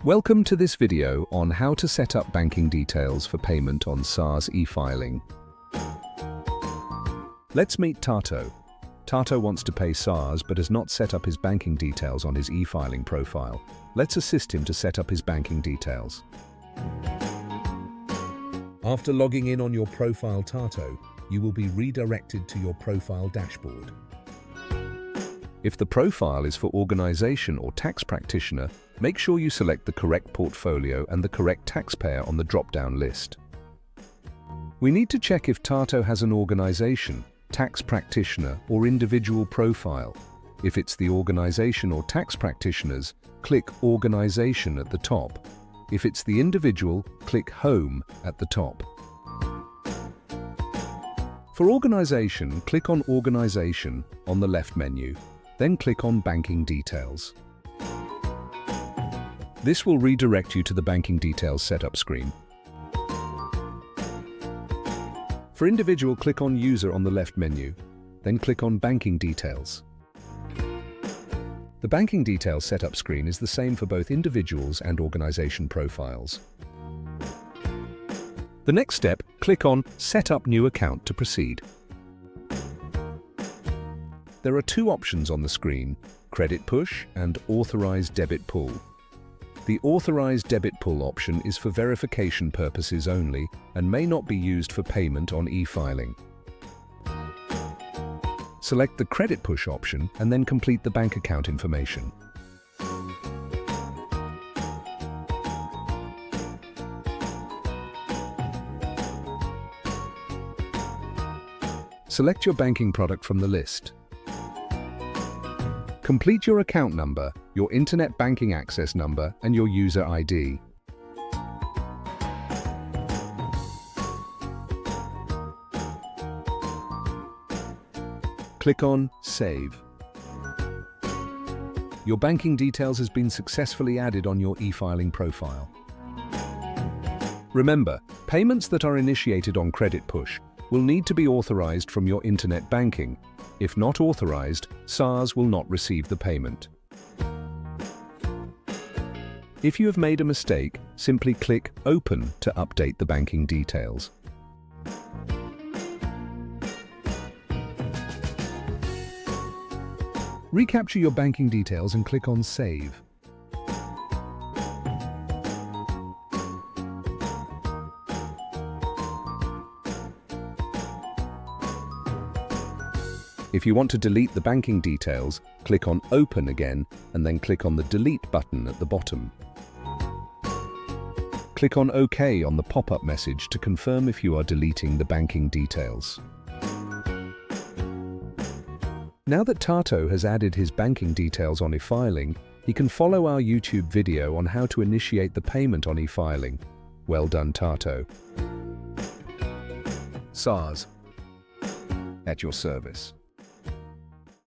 Welcome to this video on how to set up banking details for payment on SARS eFiling. Let's meet Tato. Tato wants to pay SARS but has not set up his banking details on his eFiling profile. Let's assist him to set up his banking details. After logging in on your profile Tato, you will be redirected to your profile dashboard. If the profile is for organization or tax practitioner, make sure you select the correct portfolio and the correct taxpayer on the drop-down list. We need to check if Tato has an organization, tax practitioner, or individual profile. If it's the organization or tax practitioners, click Organization at the top. If it's the individual, click Home at the top. For organization, click on Organization on the left menu, then click on Banking Details. This will redirect you to the Banking Details setup screen. For individual, click on User on the left menu, then click on Banking Details. The Banking Details setup screen is the same for both individuals and organization profiles. The next step, click on Set up New Account to proceed. There are two options on the screen, Credit Push and Authorized Debit Pull. The Authorized Debit Pull option is for verification purposes only and may not be used for payment on eFiling. Select the Credit Push option and then complete the bank account information. Select your banking product from the list. Complete your account number, your internet banking access number, and your user ID. Click on Save. Your banking details has been successfully added on your eFiling profile. Remember, payments that are initiated on Credit Push will need to be authorized from your internet banking. If not authorized, SARS will not receive the payment. If you have made a mistake, simply click Open to update the banking details. Recapture your banking details and click on Save. If you want to delete the banking details, click on Open again and then click on the Delete button at the bottom. Click on OK on the pop-up message to confirm if you are deleting the banking details. Now that Tato has added his banking details on eFiling, he can follow our YouTube video on how to initiate the payment on eFiling. Well done, Tato. SARS, at your service.